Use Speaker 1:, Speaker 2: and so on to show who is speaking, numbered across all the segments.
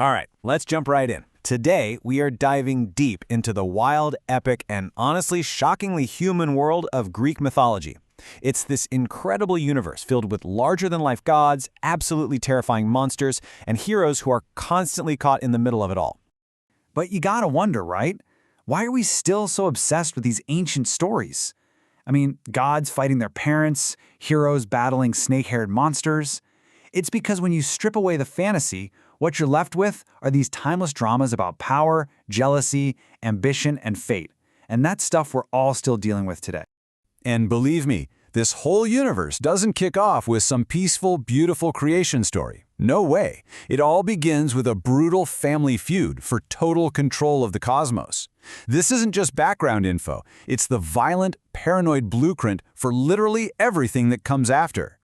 Speaker 1: All right, let's jump right in. Today, we are diving deep into the wild, epic, and honestly shockingly human world of Greek mythology. It's this incredible universe filled with larger-than-life gods, absolutely terrifying monsters, and heroes who are constantly caught in the middle of it all.
Speaker 2: But you gotta wonder, right? Why are we still so obsessed with these ancient stories? I mean, gods fighting their parents, heroes battling snake-haired monsters. It's because when you strip away the fantasy, what you're left with are these timeless dramas about power, jealousy, ambition, and fate. And that's stuff we're all still dealing with today.
Speaker 1: And believe me, this whole universe doesn't kick off with some peaceful, beautiful creation story. No way. It all begins with a brutal family feud for total control of the cosmos. This isn't just background info, it's the violent, paranoid blueprint for literally everything that comes after.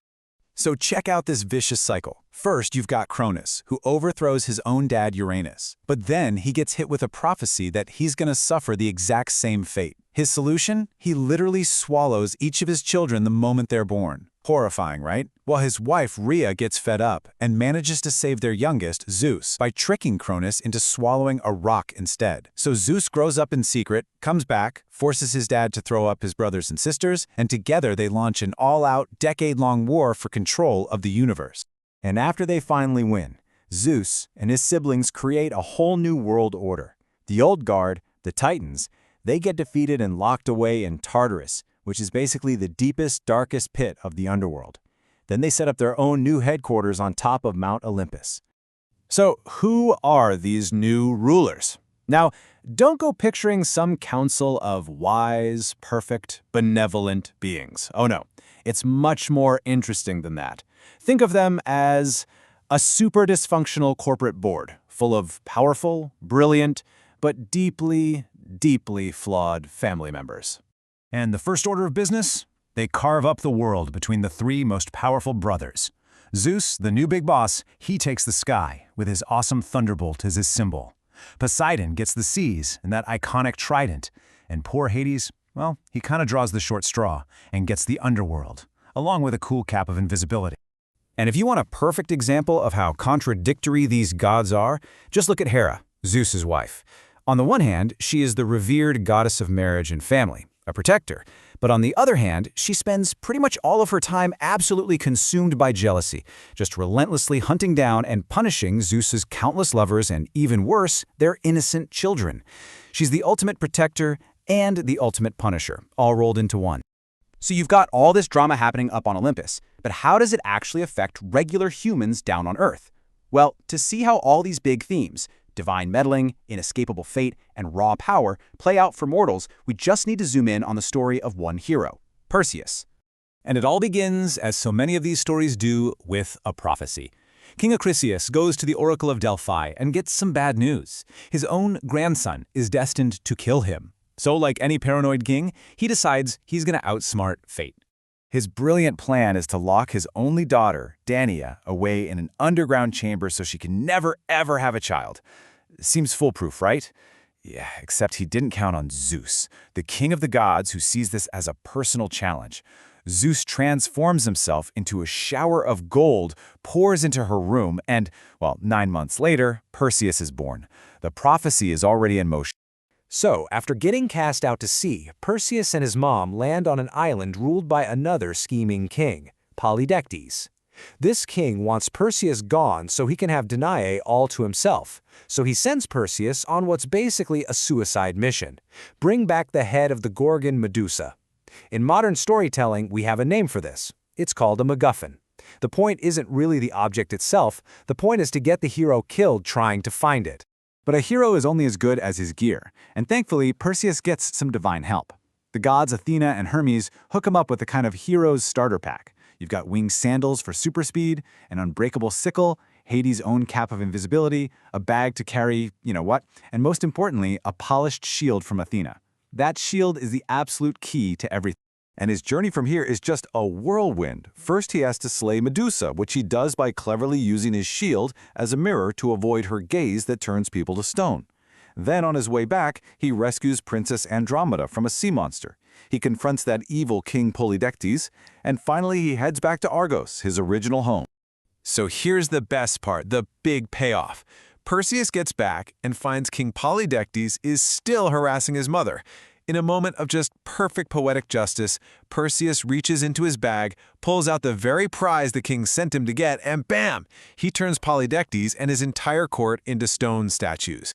Speaker 1: So check out this vicious cycle. First, you've got Cronus, who overthrows his own dad Uranus. But then he gets hit with a prophecy that he's going to suffer the exact same fate. His solution? He literally swallows each of his children the moment they're born. Horrifying, right? Well, his wife Rhea gets fed up and manages to save their youngest, Zeus, by tricking Cronus into swallowing a rock instead. So Zeus grows up in secret, comes back, forces his dad to throw up his brothers and sisters, and together they launch an all-out, decade-long war for control of the universe. And after they finally win, Zeus and his siblings create a whole new world order. The old guard, the Titans, they get defeated and locked away in Tartarus, which is basically the deepest, darkest pit of the underworld. Then they set up their own new headquarters on top of Mount Olympus. So who are these new rulers? Now, don't go picturing some council of wise, perfect, benevolent beings. Oh no, it's much more interesting than that. Think of them as a super dysfunctional corporate board, full of powerful, brilliant, but deeply, deeply flawed family members. And the first order of business? They carve up the world between the three most powerful brothers. Zeus, the new big boss, he takes the sky, with his awesome thunderbolt as his symbol. Poseidon gets the seas and that iconic trident. And poor Hades, well, he kind of draws the short straw and gets the underworld, along with a cool cap of invisibility. And if you want a perfect example of how contradictory these gods are, just look at Hera, Zeus's wife. On the one hand, she is the revered goddess of marriage and family, a protector. But on the other hand, she spends pretty much all of her time absolutely consumed by jealousy, just relentlessly hunting down and punishing Zeus's countless lovers and, even worse, their innocent children. She's the ultimate protector and the ultimate punisher, all rolled into one. So you've got all this drama happening up on Olympus, but how does it actually affect regular humans down on Earth? Well, to see how all these big themes, divine meddling, inescapable fate, and raw power play out for mortals, we just need to zoom in on the story of one hero, Perseus. And it all begins, as so many of these stories do, with a prophecy. King Acrisius goes to the Oracle of Delphi and gets some bad news. His own grandson is destined to kill him. So, like any paranoid king, he decides he's going to outsmart fate. His brilliant plan is to lock his only daughter, Dania, away in an underground chamber so she can never, ever have a child. Seems foolproof, right? Yeah, except he didn't count on Zeus, the king of the gods, who sees this as a personal challenge. Zeus transforms himself into a shower of gold, pours into her room, and, well, 9 months later, Perseus is born. The prophecy is already in motion. So, after getting cast out to sea, Perseus and his mom land on an island ruled by another scheming king, Polydectes. This king wants Perseus gone so he can have Danae all to himself. So he sends Perseus on what's basically a suicide mission: bring back the head of the Gorgon Medusa. In modern storytelling, we have a name for this. It's called a MacGuffin. The point isn't really the object itself, the point is to get the hero killed trying to find it. But a hero is only as good as his gear, and thankfully Perseus gets some divine help. The gods Athena and Hermes hook him up with a kind of hero's starter pack. You've got winged sandals for super speed, an unbreakable sickle, Hades' own cap of invisibility, a bag to carry you-know-what, and most importantly, a polished shield from Athena. That shield is the absolute key to everything.
Speaker 3: And his journey from here is just a whirlwind. First, he has to slay Medusa, which he does by cleverly using his shield as a mirror to avoid her gaze that turns people to stone. Then, on his way back, he rescues Princess Andromeda from a sea monster. He confronts that evil King Polydectes, and finally he heads back to Argos, his original home.
Speaker 1: So here's the best part, the big payoff.
Speaker 4: Perseus gets back and finds King Polydectes is still harassing his mother. In a moment of just perfect poetic justice, Perseus reaches into his bag, pulls out the very prize the king sent him to get, and bam! He turns Polydectes and his entire court into stone statues.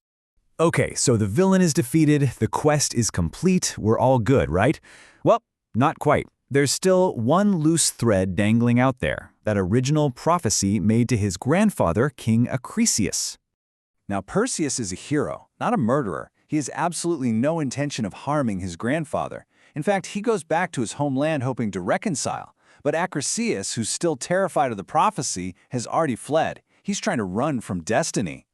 Speaker 1: Okay, so the villain is defeated, the quest is complete, we're all good, right? Well, not quite. There's still one loose thread dangling out there, that original prophecy made to his grandfather, King Acrisius.
Speaker 2: Now, Perseus is a hero, not a murderer. He has absolutely no intention of harming his grandfather. In fact, he goes back to his homeland hoping to reconcile. But Acrisius, who's still terrified of the prophecy, has already fled. He's trying to run from destiny.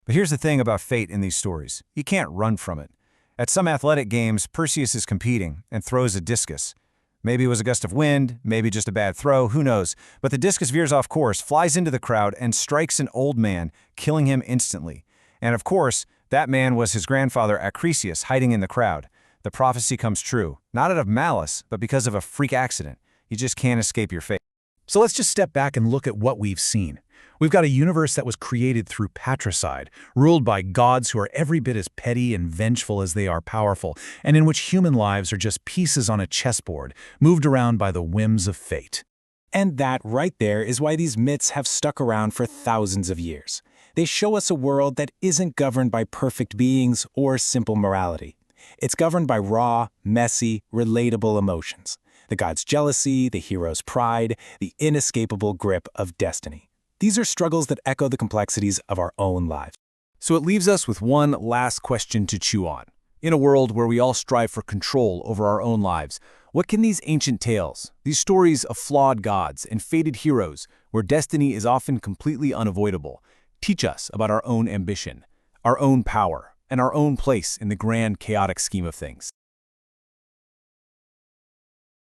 Speaker 1: But here's the thing about fate in these stories. You can't run from it. At some athletic games, Perseus is competing and throws a discus. Maybe it was a gust of wind, maybe just a bad throw, who knows. But the discus veers off course, flies into the crowd, and strikes an old man, killing him instantly. And of course, that man was his grandfather Acrisius, hiding in the crowd. The prophecy comes true, not out of malice, but because of a freak accident. You just can't escape your fate.
Speaker 5: So let's just step back and look at what we've seen. We've got a universe that was created through patricide, ruled by gods who are every bit as petty and vengeful as they are powerful, and in which human lives are just pieces on a chessboard, moved around by the whims of fate.
Speaker 6: And that right there is why these myths have stuck around for thousands of years. They show us a world that isn't governed by perfect beings or simple morality. It's governed by raw, messy, relatable emotions. The god's jealousy, the hero's pride, the inescapable grip of destiny. These are struggles that echo the complexities of our own lives.
Speaker 1: So it leaves us with one last question to chew on. In a world where we all strive for control over our own lives, what can these ancient tales, these stories of flawed gods and fated heroes, where destiny is often completely unavoidable, teach us about our own ambition, our own power, and our own place in the grand chaotic scheme of things?